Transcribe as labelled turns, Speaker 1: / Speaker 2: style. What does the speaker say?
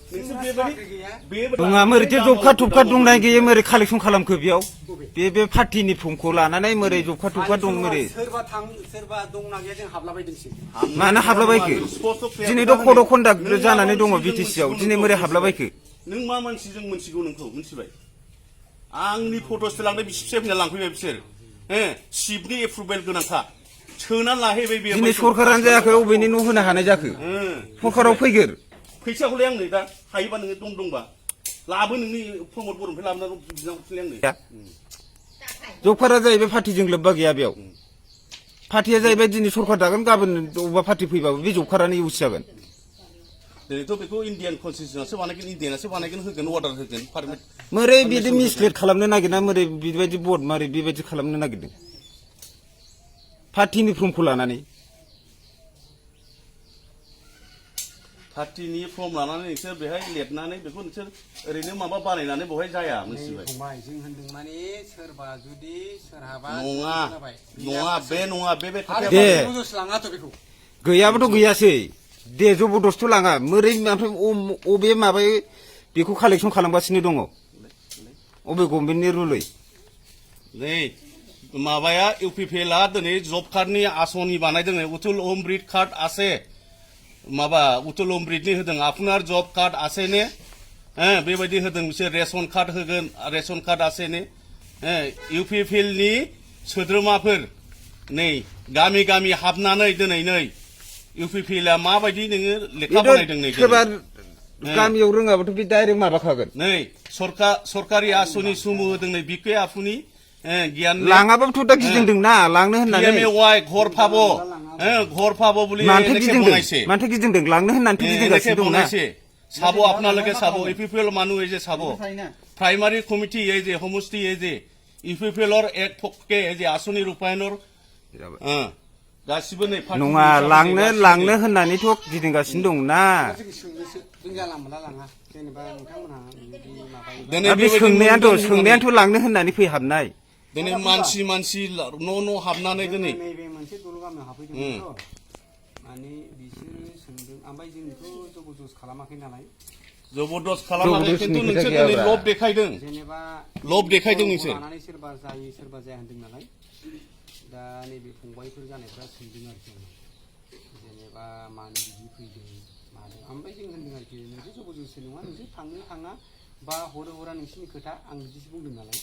Speaker 1: नङा मोरैथो जबखा थबखा दंनाय गैया मोरै कालेक्सन खालामखो बेयाव बे पार्टिनि फर्मखौ लानानै मोरै जबखा थबखा दं मोरै
Speaker 2: सोरबा दंना गैया जों हाबलाबायदोंसो
Speaker 1: मानो हाबलाबायखो दिनैथ' कड अफ कन्डाक्ट जानानै दङ बिटिसिआव दिनै मोरै हाबलाबायखो
Speaker 3: नों मा मानसि जों मोनथिगौ नोंखौ मिथिबाय आंनि फट'सो लांदों बिसिफिसाय फैना लांफैबाय बिसोर सिफनि एप्रुभेल गोनांखा सोनानै लाहैबाय बे
Speaker 1: दिनै सरकारानो जायाखै अबेनि न' होनो हानाय जाखो सरकाराव फैगोर
Speaker 3: फैसाखौलाय आंनो दा हायोबा नोङो दंबा लाबो नोंनि प्रमद बर'निफ्राय लाबोनानै बिनांगौसैलाय आंनो
Speaker 1: जब कार्डआ जाहैबाय पार्टिजों लोब्बा गैया बेयाव पार्टिया जाहैबाय दिनै सरकार दागोन गाबोन अबेबा पार्टि फैबाबो बे जब कार्डआनो इउज जागोन
Speaker 3: दिनैथ' बेखौ इण्डियान कनस्टिटिउसनासो बानायगोन इण्डियानासो बानायगोन होगोन अर्डार होगोन पारमिट
Speaker 1: मोरै बिदि मिसलिड खालामनो नागिरना मोरै बेबायदि बर्ड मारै बेबायदि खालामनो नागिरदों पार्टिनि फर्मखौ लानानै
Speaker 3: पार्टिनि फर्म लानानै नोंसोर बेहाय लिरनानै बेखौ नोंसोर ओरैनो माबा बानायनानै बेवहाय जाया मिथिबाय
Speaker 2: जों होनदों माने सोरबा जुदि सोरहाबा
Speaker 3: नङा बे खोथाया
Speaker 1: दे
Speaker 2: लाङाथ' बेखौ
Speaker 1: गैयाबोथ' गैयासै दे जबरदस्थ' लाङा मोरै ओमफ्राय अबे माबाय बेखौ कालेक्सन खालामगासिनो दङ अबे गभर्नमेन्टनि रुलै
Speaker 3: नै माबाया इउपिपिएलआ दिनै जब कार्डनि आसनि बानायदों उतुल अमृत कार्ड আছে माबा उतुल अमृतनि होदों आपनार जब कार्ड আছে ने बेबायदि होदों बिसोर रेशन कार्ड होगोन रेशन कार्ड আছে ने इउपिपिएलनि सोद्रोमाफोर नै गामि गामि हाबनानै दिनै नै इउपिपिएलआ माबायदि नोङो लेखा बानायदों नै
Speaker 1: सोरबा गामियाव रोङाबाथ' बे डाइरेक्ट माबाखागोन
Speaker 3: नै सरकारि आसनि सुमु होदों नै बिके आफुनि गियान
Speaker 1: लाङाबाबोथ' दा गिदिंदोंना लांनो होननानै
Speaker 3: पिएमएवाइ घर फाबो বুলি
Speaker 1: मानथो गिदिंदों लांनो होननानैथ' गिदिंगासिनो दंना
Speaker 3: চাব আপোনালোকে চাব ইউপিপিএল মানুহ এই যে চাব প্ৰাইমাৰী কমিটি এই যে সমষ্টি এই যে ইউপিপিএলৰ এক পক্ষে এই যে আঁচনি ৰূপায়ণৰ गासिबो नै
Speaker 1: नङा लांनो होननानैथ' गिदिंगासिनो दंना बे सोंनायानोथ' लांनो होननानै फैहाबनाय
Speaker 3: दिनै मानसि न' हाबनानै दिनै
Speaker 2: नैबे मोनसे दल गामियाव हाबफैदोंमोनथ' माने बिसोरो सोंदों ओमफ्राय जोंथ' जबरदस्त खालामाखै नालाय
Speaker 3: जबरदस्त खालामाखै खिन्थु नोंसोर दिनै लब देखायदों
Speaker 2: जेनेबा
Speaker 3: लब देखायदों नोंसोर
Speaker 2: लानानै सोरबा जायो सोरबा जाया होनदों नालाय दा नैबे फंबायफोर जानायफ्रा सोंदों आरोखि जेनेबा मानो बिदि फैदों मानो ओमफ्राय जों होनदों आरोखि नोंसोर जबरदस्ति नङा नोंसोर थाङा बा हरा नोंसिनि खोथा आं बिदिसो बुंदों नालाय